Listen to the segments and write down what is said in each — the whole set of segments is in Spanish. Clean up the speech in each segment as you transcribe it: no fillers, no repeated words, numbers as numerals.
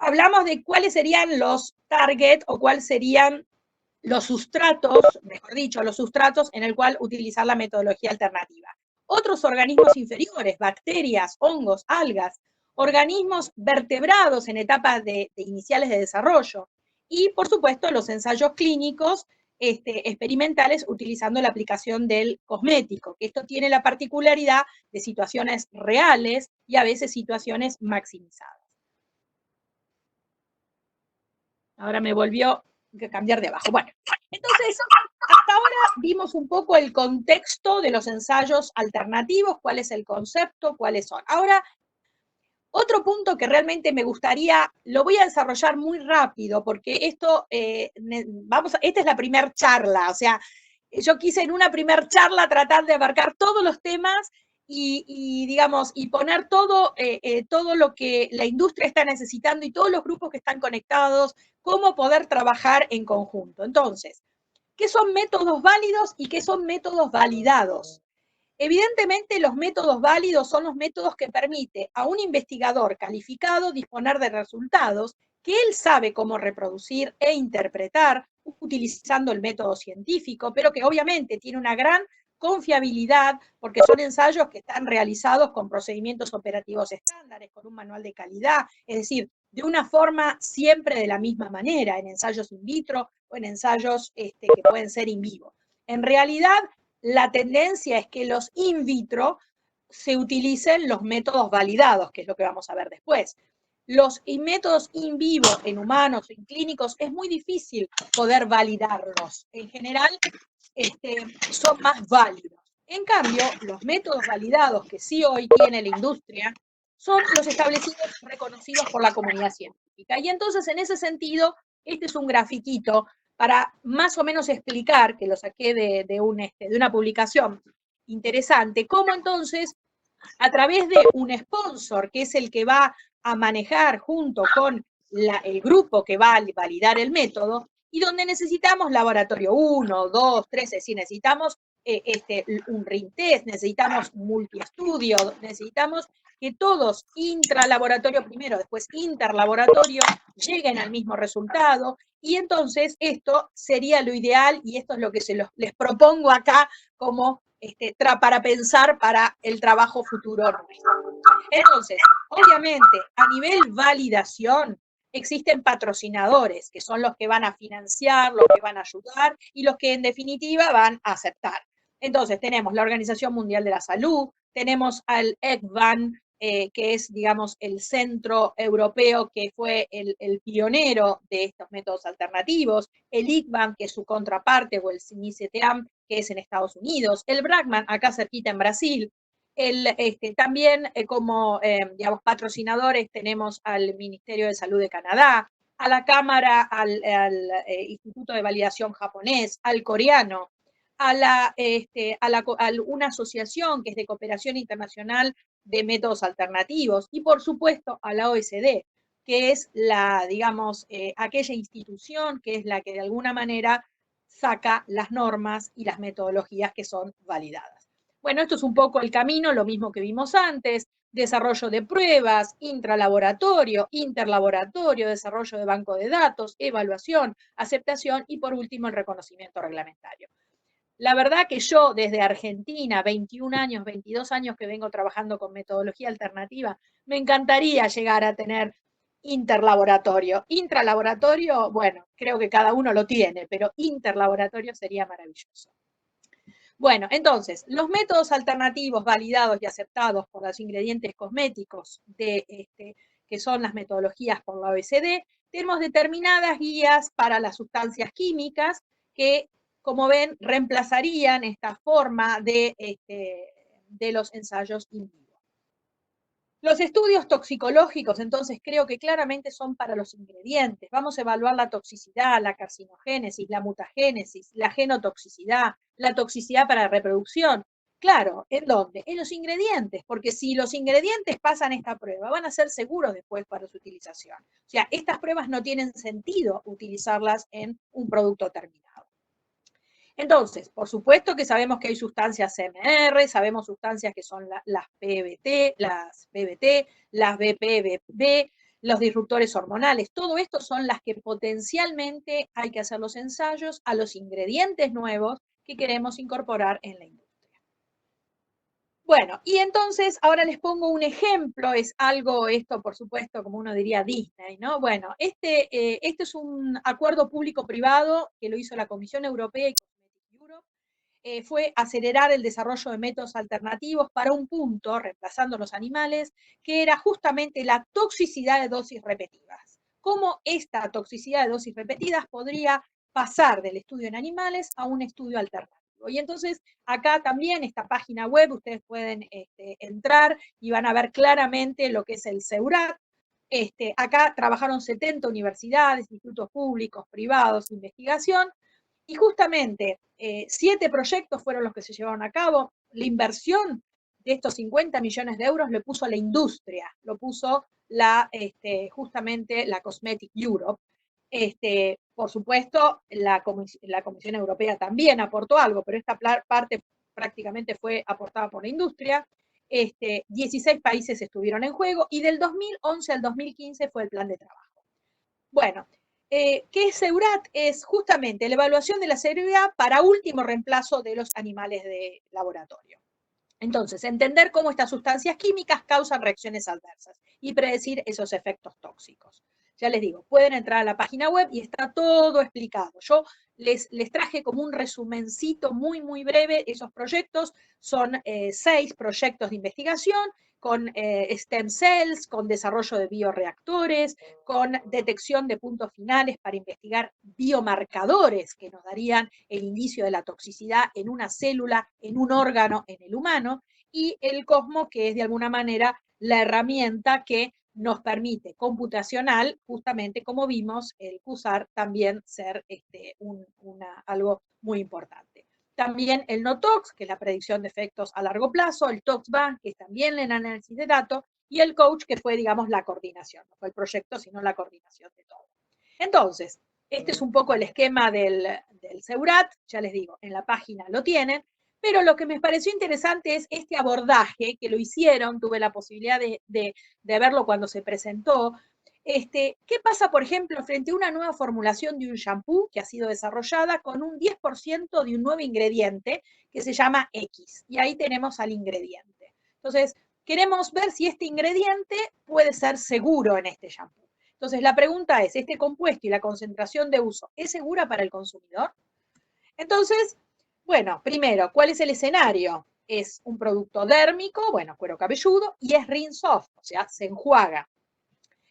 hablamos de cuáles serían los target o cuáles serían los sustratos, mejor dicho, los sustratos en el cual utilizar la metodología alternativa. Otros organismos inferiores, bacterias, hongos, algas, organismos vertebrados en etapas iniciales de desarrollo y, por supuesto, los ensayos clínicos experimentales utilizando la aplicación del cosmético, que esto tiene la particularidad de situaciones reales y a veces situaciones maximizadas. Ahora me volvió a cambiar de abajo. Bueno, entonces, hasta ahora vimos un poco el contexto de los ensayos alternativos, cuál es el concepto, cuáles son. Ahora, otro punto que realmente me gustaría, lo voy a desarrollar muy rápido, porque esto, esta es la primera charla, o sea, yo quise en una primera charla tratar de abarcar todos los temas digamos, y poner todo lo que la industria está necesitando y todos los grupos que están conectados, cómo poder trabajar en conjunto. Entonces, ¿qué son métodos válidos y qué son métodos validados? Evidentemente, los métodos válidos son los métodos que permiten a un investigador calificado disponer de resultados que él sabe cómo reproducir e interpretar utilizando el método científico, pero que obviamente tiene una gran confiabilidad porque son ensayos que están realizados con procedimientos operativos estándares, con un manual de calidad, es decir, de una forma siempre de la misma manera, en ensayos in vitro o en ensayos que pueden ser in vivo. En realidad, la tendencia es que los in vitro se utilicen los métodos validados, que es lo que vamos a ver después. Los métodos in vivo en humanos, en clínicos, es muy difícil poder validarlos. En general, son más válidos. En cambio, los métodos validados que sí hoy tiene la industria son los establecidos, reconocidos por la comunidad científica. Y entonces, en ese sentido, este es un grafiquito para más o menos explicar, que lo saqué de una publicación interesante, cómo entonces, a través de un sponsor, que es el que va a manejar junto con el grupo que va a validar el método, y donde necesitamos laboratorio 1, 2, 3, es decir, necesitamos un ring test, necesitamos multiestudio, necesitamos que todos intralaboratorio primero, después interlaboratorio, lleguen al mismo resultado, y entonces esto sería lo ideal, y esto es lo que les propongo acá como para pensar para el trabajo futuro. Entonces, obviamente, a nivel validación, existen patrocinadores, que son los que van a financiar, los que van a ayudar y los que en definitiva van a aceptar. Entonces, tenemos la Organización Mundial de la Salud, tenemos al ECVAN, que es, digamos, el centro europeo que fue el pionero de estos métodos alternativos, el ICVAN, que es su contraparte, o el CINICETEAM, que es en Estados Unidos, el BRACMAN, acá cerquita en Brasil. También como digamos, patrocinadores tenemos al Ministerio de Salud de Canadá, a la Cámara, al Instituto de Validación japonés, al coreano, a una asociación que es de cooperación internacional de métodos alternativos y por supuesto a la OSD, que es la, digamos, aquella institución que es la que de alguna manera saca las normas y las metodologías que son validadas. Bueno, esto es un poco el camino, lo mismo que vimos antes, desarrollo de pruebas, intralaboratorio, interlaboratorio, desarrollo de banco de datos, evaluación, aceptación y por último el reconocimiento reglamentario. La verdad que yo desde Argentina, 21 años, 22 años que vengo trabajando con metodología alternativa, me encantaría llegar a tener interlaboratorio. Intralaboratorio, bueno, creo que cada uno lo tiene, pero interlaboratorio sería maravilloso. Bueno, entonces, los métodos alternativos validados y aceptados por los ingredientes cosméticos que son las metodologías por la OECD, tenemos determinadas guías para las sustancias químicas que, como ven, reemplazarían esta forma de los ensayos in vivo. Los estudios toxicológicos, entonces, creo que claramente son para los ingredientes. Vamos a evaluar la toxicidad, la carcinogénesis, la mutagénesis, la genotoxicidad, la toxicidad para la reproducción. Claro, ¿en dónde? En los ingredientes, porque si los ingredientes pasan esta prueba, van a ser seguros después para su utilización. O sea, estas pruebas no tienen sentido utilizarlas en un producto terminado. Entonces, por supuesto que sabemos que hay sustancias CMR, sabemos sustancias que son las PBT, las BPBB, los disruptores hormonales, todo esto son las que potencialmente hay que hacer los ensayos a los ingredientes nuevos que queremos incorporar en la industria. Bueno, y entonces ahora les pongo un ejemplo, es algo, esto por supuesto, como uno diría Disney, ¿no? Bueno, este es un acuerdo público-privado que lo hizo la Comisión Europea y Cosmetic Europe, fue acelerar el desarrollo de métodos alternativos para un punto, reemplazando los animales, que era justamente la toxicidad de dosis repetidas. Cómo esta toxicidad de dosis repetidas podría pasar del estudio en animales a un estudio alternativo. Y entonces acá también esta página web, ustedes pueden entrar y van a ver claramente lo que es el SEURAT. Acá trabajaron 70 universidades, institutos públicos, privados, de investigación, y justamente 7 proyectos fueron los que se llevaron a cabo. La inversión de estos 50 millones de euros lo puso la industria, lo puso justamente la Cosmetic Europe. Por supuesto, la Comisión Europea también aportó algo, pero esta parte prácticamente fue aportada por la industria. 16 países estuvieron en juego y del 2011 al 2015 fue el plan de trabajo. Bueno, ¿qué es SEURAT? Es justamente la evaluación de la seguridad para último reemplazo de los animales de laboratorio. Entonces, entender cómo estas sustancias químicas causan reacciones adversas y predecir esos efectos tóxicos. Ya les digo, pueden entrar a la página web y está todo explicado. Yo les traje como un resumencito muy, muy breve. Esos proyectos son 6 proyectos de investigación con stem cells, con desarrollo de bioreactores, con detección de puntos finales para investigar biomarcadores que nos darían el indicio de la toxicidad en una célula, en un órgano, en el humano, y el COSMO, que es de alguna manera la herramienta que nos permite computacional, justamente como vimos, el QSAR también ser algo muy importante. También el NOTOX, que es la predicción de efectos a largo plazo, el TOXBAN, que es también el análisis de datos, y el COACH, que fue, digamos, la coordinación, no fue el proyecto, sino la coordinación de todo. Entonces, este es un poco el esquema del SEURAT, ya les digo, en la página lo tienen, pero lo que me pareció interesante es este abordaje que lo hicieron, tuve la posibilidad de verlo cuando se presentó. ¿Qué pasa, por ejemplo, frente a una nueva formulación de un shampoo que ha sido desarrollada con un 10% de un nuevo ingrediente que se llama X? Y ahí tenemos al ingrediente. Entonces, queremos ver si este ingrediente puede ser seguro en este shampoo. Entonces, la pregunta es, ¿este compuesto y la concentración de uso es segura para el consumidor? Entonces, bueno, primero, ¿cuál es el escenario? Es un producto dérmico, bueno, cuero cabelludo, y es rinse off, o sea, se enjuaga.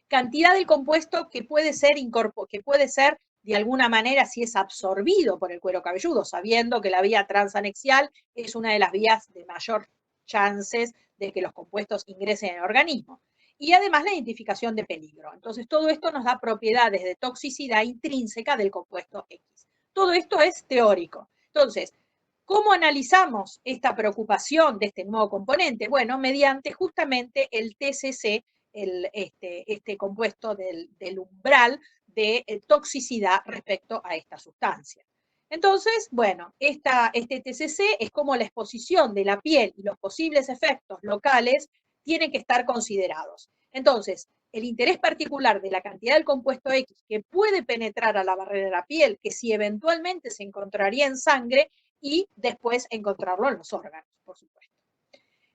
Cantidad del compuesto que puede ser de alguna manera si es absorbido por el cuero cabelludo, sabiendo que la vía transanexial es una de las vías de mayor chances de que los compuestos ingresen en el organismo. Y además la identificación de peligro. Entonces, todo esto nos da propiedades de toxicidad intrínseca del compuesto X. Todo esto es teórico. Entonces, ¿cómo analizamos esta preocupación de este nuevo componente? Bueno, mediante justamente el TCC, este compuesto del umbral de toxicidad respecto a esta sustancia. Entonces, bueno, este TCC es como la exposición de la piel y los posibles efectos locales tienen que estar considerados. Entonces, el interés particular de la cantidad del compuesto X que puede penetrar a la barrera de la piel, que si eventualmente se encontraría en sangre y después encontrarlo en los órganos, por supuesto.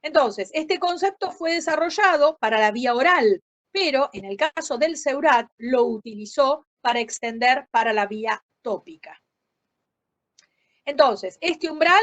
Entonces, este concepto fue desarrollado para la vía oral, pero en el caso del SEURAT lo utilizó para extender para la vía tópica. Entonces, este umbral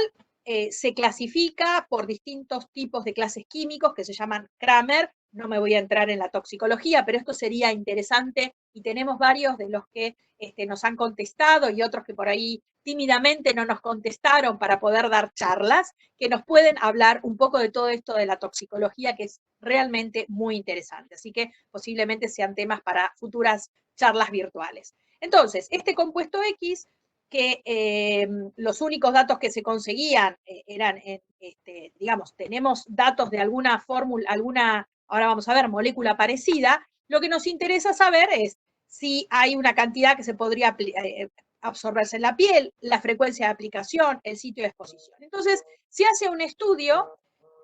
se clasifica por distintos tipos de clases químicos que se llaman Kramer. No me voy a entrar en la toxicología, pero esto sería interesante y tenemos varios de los que nos han contestado y otros que por ahí tímidamente no nos contestaron para poder dar charlas, que nos pueden hablar un poco de todo esto de la toxicología, que es realmente muy interesante. Así que posiblemente sean temas para futuras charlas virtuales. Entonces, este compuesto X, que los únicos datos que se conseguían eran, digamos, tenemos datos de alguna fórmula, ahora vamos a ver, molécula parecida, lo que nos interesa saber es si hay una cantidad que se podría absorberse en la piel, la frecuencia de aplicación, el sitio de exposición. Entonces, se hace un estudio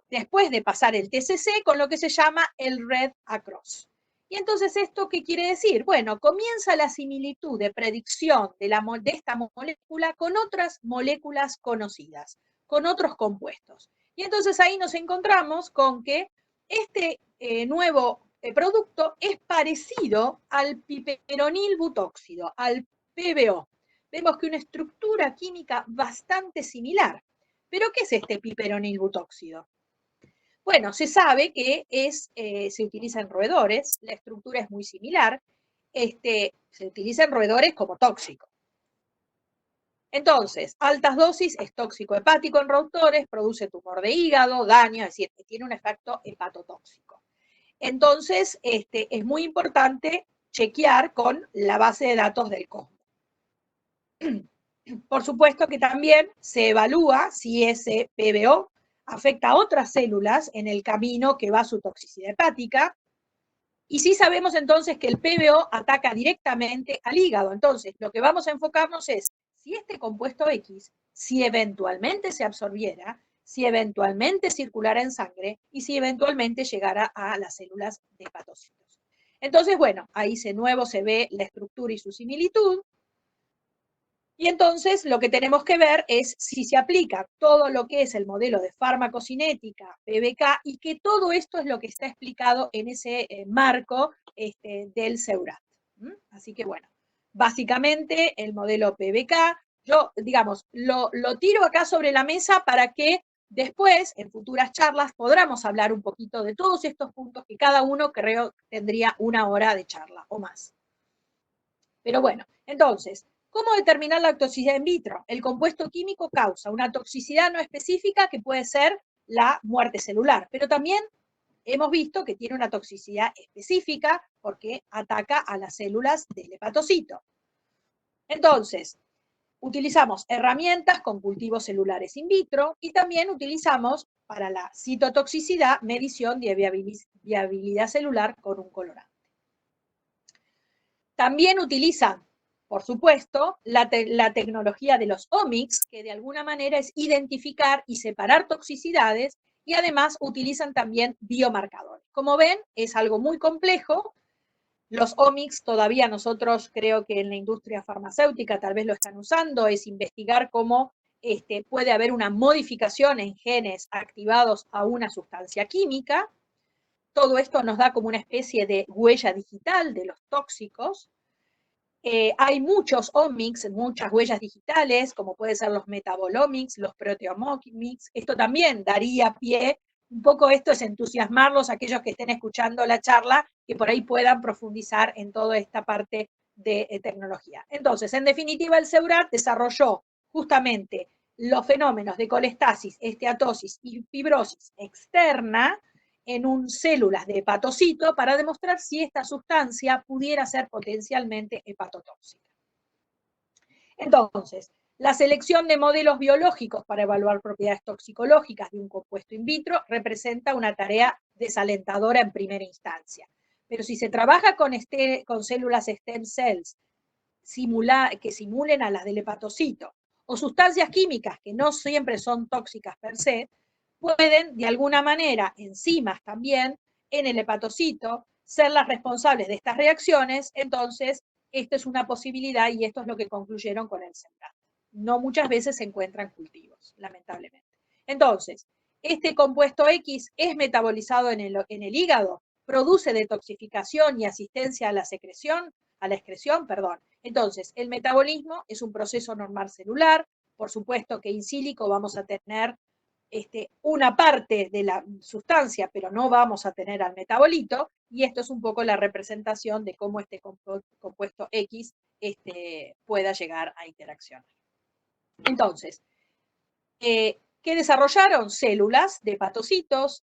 después de pasar el TCC con lo que se llama el Red Across. Y entonces, ¿esto qué quiere decir? Bueno, comienza la similitud de predicción de esta molécula con otras moléculas conocidas, con otros compuestos. Y entonces ahí nos encontramos con que este nuevo producto es parecido al piperonil butóxido, al PBO. Vemos que una estructura química bastante similar. ¿Pero qué es este piperonil butóxido? Bueno, se sabe que se utiliza en roedores, la estructura es muy similar, se utiliza en roedores como tóxico. Entonces, altas dosis es tóxico hepático en roedores, produce tumor de hígado, daño, es decir, tiene un efecto hepatotóxico. Entonces, es muy importante chequear con la base de datos del COSMO. Por supuesto que también se evalúa si ese PBO afecta a otras células en el camino que va a su toxicidad hepática. Y sí sabemos entonces que el PBO ataca directamente al hígado. Entonces, lo que vamos a enfocarnos es si este compuesto X, si eventualmente se absorbiera, si eventualmente circulara en sangre y si eventualmente llegara a las células de hepatocitos. Entonces, bueno, ahí de nuevo se ve la estructura y su similitud. Y entonces lo que tenemos que ver es si se aplica todo lo que es el modelo de farmacocinética, PBK, y que todo esto es lo que está explicado en ese marco del SEURAT. Así que bueno, básicamente el modelo PBK, yo, digamos, lo tiro acá sobre la mesa para que después, en futuras charlas, podamos hablar un poquito de todos estos puntos que cada uno creo tendría 1 hora de charla o más. Pero bueno, entonces, ¿cómo determinar la toxicidad in vitro? El compuesto químico causa una toxicidad no específica que puede ser la muerte celular, pero también hemos visto que tiene una toxicidad específica porque ataca a las células del hepatocito. Entonces, utilizamos herramientas con cultivos celulares in vitro y también utilizamos para la citotoxicidad medición de viabilidad celular con un colorante. También utilizan, por supuesto, la tecnología de los omics, que de alguna manera es identificar y separar toxicidades, y además utilizan también biomarcadores. Como ven, es algo muy complejo. Los omics todavía nosotros creo que en la industria farmacéutica tal vez lo están usando, es investigar cómo puede haber una modificación en genes activados a una sustancia química. Todo esto nos da como una especie de huella digital de los tóxicos. Hay muchos omics, muchas huellas digitales, como pueden ser los metabolomics, los proteomics. Esto también daría pie, un poco esto es entusiasmarlos, aquellos que estén escuchando la charla, que por ahí puedan profundizar en toda esta parte de tecnología. Entonces, en definitiva, el SEURAT desarrolló justamente los fenómenos de colestasis, esteatosis y fibrosis externa, en células de hepatocito para demostrar si esta sustancia pudiera ser potencialmente hepatotóxica. Entonces, la selección de modelos biológicos para evaluar propiedades toxicológicas de un compuesto in vitro representa una tarea desalentadora en primera instancia. Pero si se trabaja con células stem cells que simulen a las del hepatocito o sustancias químicas que no siempre son tóxicas per se, pueden, de alguna manera, enzimas también en el hepatocito ser las responsables de estas reacciones. Entonces, esto es una posibilidad y esto es lo que concluyeron con el SEURAT. No muchas veces se encuentran cultivos, lamentablemente. Entonces, este compuesto X es metabolizado en el hígado, produce detoxificación y asistencia a la excreción. Entonces, el metabolismo es un proceso normal celular. Por supuesto que in silico vamos a tener una parte de la sustancia, pero no vamos a tener al metabolito, y esto es un poco la representación de cómo este compuesto X pueda llegar a interaccionar. Entonces, ¿qué desarrollaron? Células de hepatocitos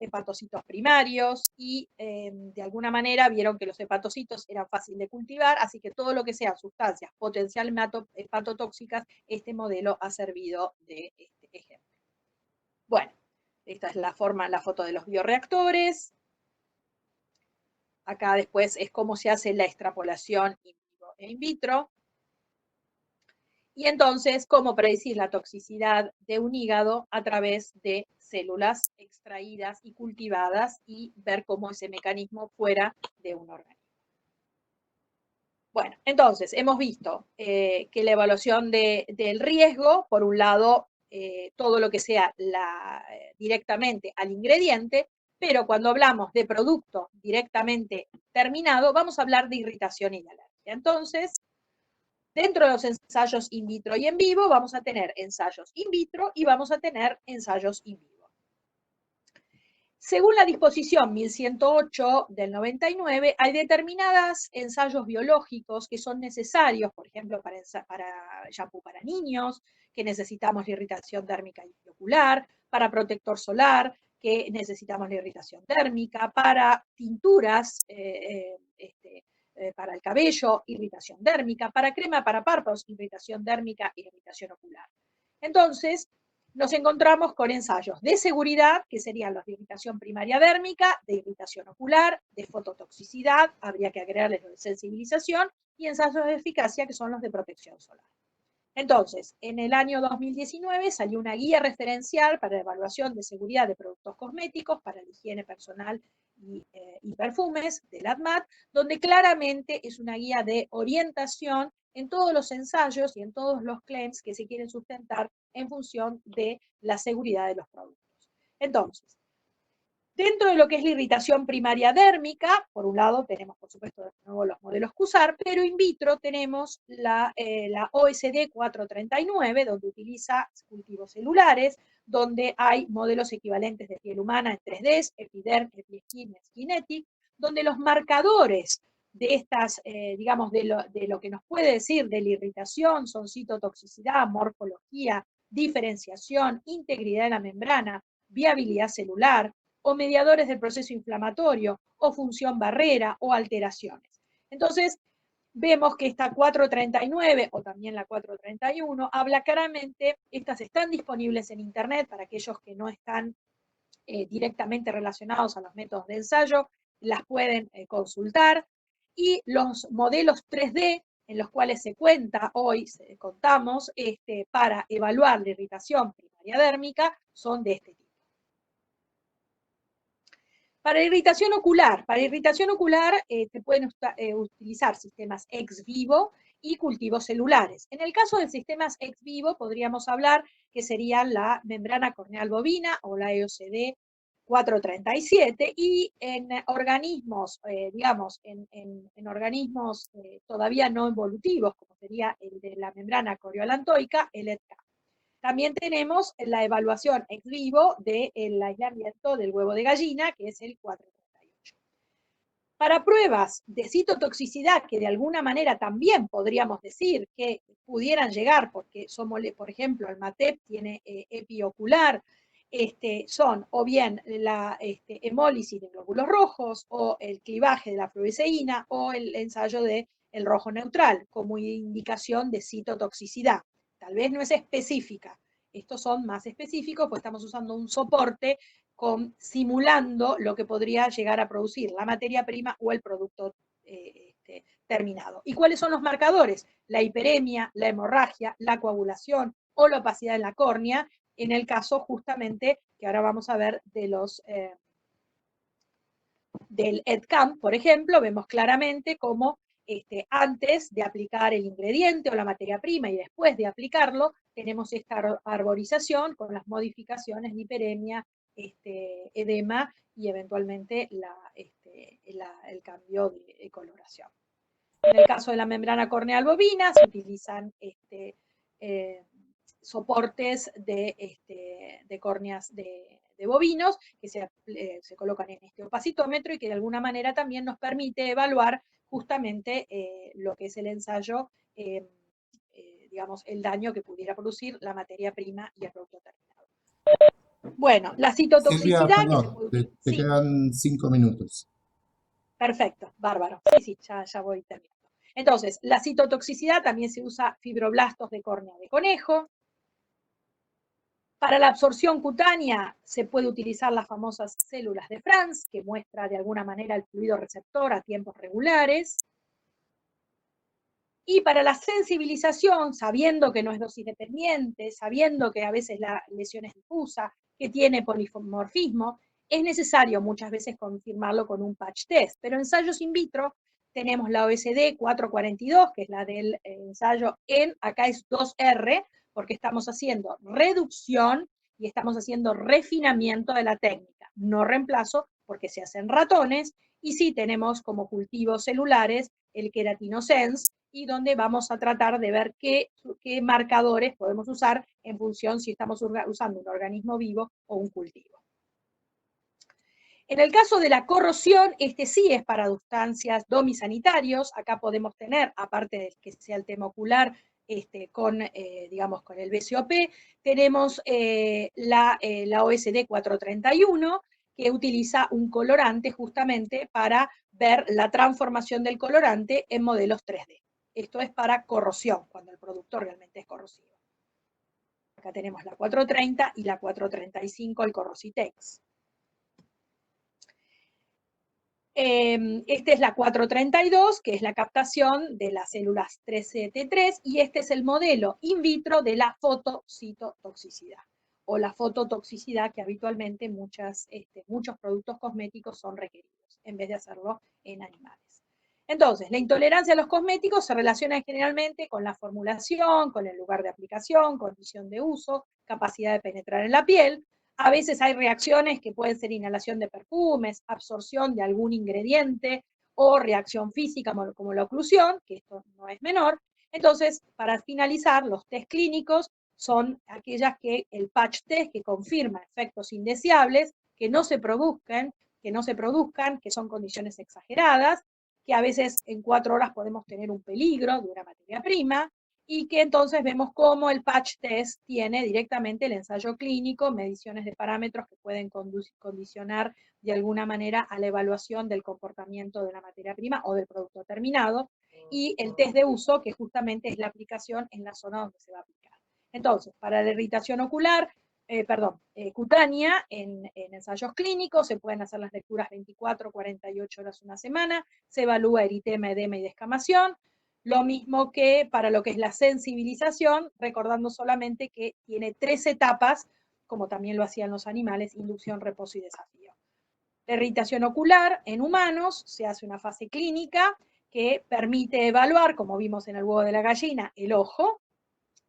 primarios, y de alguna manera vieron que los hepatocitos eran fáciles de cultivar, así que todo lo que sean sustancias potencialmente hepatotóxicas, este modelo ha servido de ejemplo. Bueno, esta es la foto de los bioreactores. Acá después es cómo se hace la extrapolación in vivo e in vitro. Y entonces, cómo predecir la toxicidad de un hígado a través de células extraídas y cultivadas y ver cómo ese mecanismo fuera de un organismo. Bueno, entonces hemos visto que la evaluación del riesgo, por un lado, todo lo que sea directamente al ingrediente, pero cuando hablamos de producto directamente terminado, vamos a hablar de irritación y de alergia. Entonces, dentro de los ensayos in vitro y en vivo, vamos a tener ensayos in vitro y vamos a tener ensayos in vivo. Según la disposición 1108 del 99, hay determinados ensayos biológicos que son necesarios, por ejemplo, para shampoo para niños, que necesitamos la irritación térmica y ocular, para protector solar, que necesitamos la irritación térmica, para tinturas, para el cabello, irritación térmica, para crema para párpados, irritación térmica y irritación ocular. Entonces, nos encontramos con ensayos de seguridad, que serían los de irritación primaria dérmica, de irritación ocular, de fototoxicidad, habría que agregarles los de sensibilización, y ensayos de eficacia, que son los de protección solar. Entonces, en el año 2019 salió una guía referencial para la evaluación de seguridad de productos cosméticos para la higiene personal y perfumes de la ADMAT, donde claramente es una guía de orientación en todos los ensayos y en todos los claims que se quieren sustentar en función de la seguridad de los productos. Entonces, dentro de lo que es la irritación primaria dérmica, por un lado tenemos, por supuesto, de nuevo los modelos que usar, pero in vitro tenemos la OSD 439, donde utiliza cultivos celulares, donde hay modelos equivalentes de piel humana en 3D, Epiderm, Episkin, Skinetic, donde los marcadores de estas, digamos, de lo que nos puede decir de la irritación son citotoxicidad, morfología, diferenciación, integridad de la membrana, viabilidad celular, o mediadores del proceso inflamatorio, o función barrera, o alteraciones. Entonces, vemos que esta 439 o también la 431 habla claramente, estas están disponibles en Internet para aquellos que no están directamente relacionados a los métodos de ensayo, las pueden consultar, y los modelos 3D en los cuales se cuenta hoy, contamos, para evaluar la irritación primaria dérmica, son de este tipo. Para irritación ocular, se pueden utilizar sistemas ex vivo y cultivos celulares. En el caso de sistemas ex vivo, podríamos hablar que serían la membrana corneal bovina o la EOCD 437, y en organismos, digamos, en organismos todavía no evolutivos, como sería el de la membrana coriolantoica, el EDCA. También tenemos la evaluación ex vivo del aislamiento del huevo de gallina, que es el 438. Para pruebas de citotoxicidad, que de alguna manera también podríamos decir que pudieran llegar, porque por ejemplo, el MATEP tiene epiocular, son o bien la hemólisis de glóbulos rojos, o el clivaje de la fluoresceína, o el ensayo del rojo neutral, como indicación de citotoxicidad. Tal vez no es específica. Estos son más específicos, pues estamos usando un soporte simulando lo que podría llegar a producir la materia prima o el producto terminado. ¿Y cuáles son los marcadores? La hiperemia, la hemorragia, la coagulación o la opacidad en la córnea, en el caso justamente que ahora vamos a ver de del EDCAM, por ejemplo, vemos claramente cómo antes de aplicar el ingrediente o la materia prima y después de aplicarlo, tenemos esta arborización con las modificaciones de hiperemia, edema y eventualmente el cambio de coloración. En el caso de la membrana corneal bovina, se utilizan soportes de córneas de bovinos que se colocan en este opacitómetro y que de alguna manera también nos permite evaluar justamente lo que es el ensayo, digamos, el daño que pudiera producir la materia prima y el producto terminado. Bueno, la Silvia, citotoxicidad que se perdón, puede te utilizar. Sí, quedan 5 minutos. perfecto, bárbaro. Sí, ya voy terminando. Entonces, la citotoxicidad también se usa fibroblastos de córnea de conejo. Para la absorción cutánea se puede utilizar las famosas células de Franz, que muestra de alguna manera el fluido receptor a tiempos regulares. Y para la sensibilización, sabiendo que no es dosis dependiente, sabiendo que a veces la lesión es difusa, que tiene polimorfismo, es necesario muchas veces confirmarlo con un patch test. Pero ensayos in vitro tenemos la OSD 442, que es la del ensayo acá es 2R, porque estamos haciendo reducción y estamos haciendo refinamiento de la técnica, no reemplazo, porque se hacen ratones, y sí tenemos como cultivos celulares el Keratinosense, y donde vamos a tratar de ver qué marcadores podemos usar en función si estamos usando un organismo vivo o un cultivo. En el caso de la corrosión, este sí es para sustancias domisanitarios. Acá podemos tener, aparte de que sea el tema ocular, digamos, con el BCOP, tenemos la OSD 431, que utiliza un colorante justamente para ver la transformación del colorante en modelos 3D. Esto es para corrosión, cuando el producto realmente es corrosivo. Acá tenemos la 430 y la 435, el Corrositex. Esta es la 432, que es la captación de las células 3CT3, y este es el modelo in vitro de la fotocitotoxicidad, o la fototoxicidad que habitualmente muchos productos cosméticos son requeridos, en vez de hacerlo en animales. Entonces, la intolerancia a los cosméticos se relaciona generalmente con la formulación, con el lugar de aplicación, condición de uso, capacidad de penetrar en la piel. A veces hay reacciones que pueden ser inhalación de perfumes, absorción de algún ingrediente o reacción física como la oclusión, que esto no es menor. Entonces, para finalizar, los test clínicos son aquellas que el patch test que confirma efectos indeseables, que no se produzcan, que son condiciones exageradas, que a veces en 4 horas podemos tener un peligro de una materia prima, y que entonces vemos cómo el patch test tiene directamente el ensayo clínico, mediciones de parámetros que pueden condicionar de alguna manera a la evaluación del comportamiento de la materia prima o del producto terminado, y el test de uso, que justamente es la aplicación en la zona donde se va a aplicar. Entonces, para la irritación ocular, cutánea, en ensayos clínicos se pueden hacer las lecturas 24, 48 horas, una semana, se evalúa eritema, edema y descamación. Lo mismo que para lo que es la sensibilización, recordando solamente que tiene 3 etapas, como también lo hacían los animales: inducción, reposo y desafío. La irritación ocular en humanos se hace una fase clínica que permite evaluar, como vimos en el huevo de la gallina, el ojo,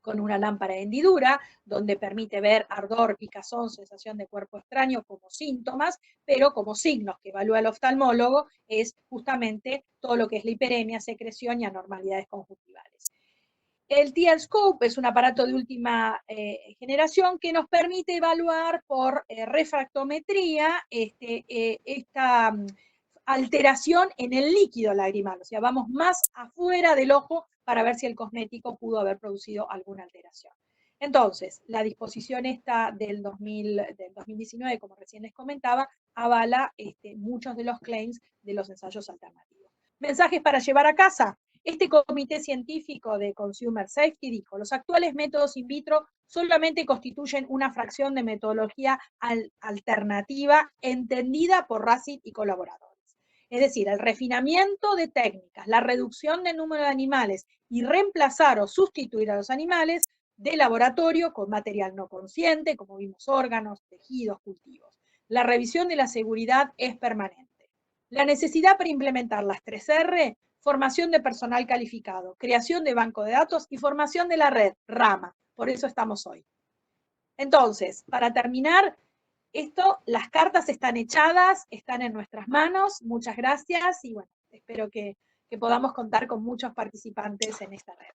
con una lámpara de hendidura, donde permite ver ardor, picazón, sensación de cuerpo extraño como síntomas, pero como signos que evalúa el oftalmólogo es justamente todo lo que es la hiperemia, secreción y anormalidades conjuntivales. El T-Scope es un aparato de última generación que nos permite evaluar por refractometría esta alteración en el líquido lagrimal, o sea, vamos más afuera del ojo para ver si el cosmético pudo haber producido alguna alteración. Entonces, la disposición esta del 2019, como recién les comentaba, avala muchos de los claims de los ensayos alternativos. Mensajes para llevar a casa. Este comité científico de Consumer Safety dijo: los actuales métodos in vitro solamente constituyen una fracción de metodología alternativa entendida por Racit y colaboradores. Es decir, el refinamiento de técnicas, la reducción del número de animales y reemplazar o sustituir a los animales de laboratorio con material no consciente, como vimos, órganos, tejidos, cultivos. La revisión de la seguridad es permanente. La necesidad para implementar las 3R: formación de personal calificado, creación de banco de datos y formación de la red, rama. Por eso estamos hoy. Entonces, para terminar, las cartas están echadas, están en nuestras manos. Muchas gracias y bueno, espero que podamos contar con muchos participantes en esta red.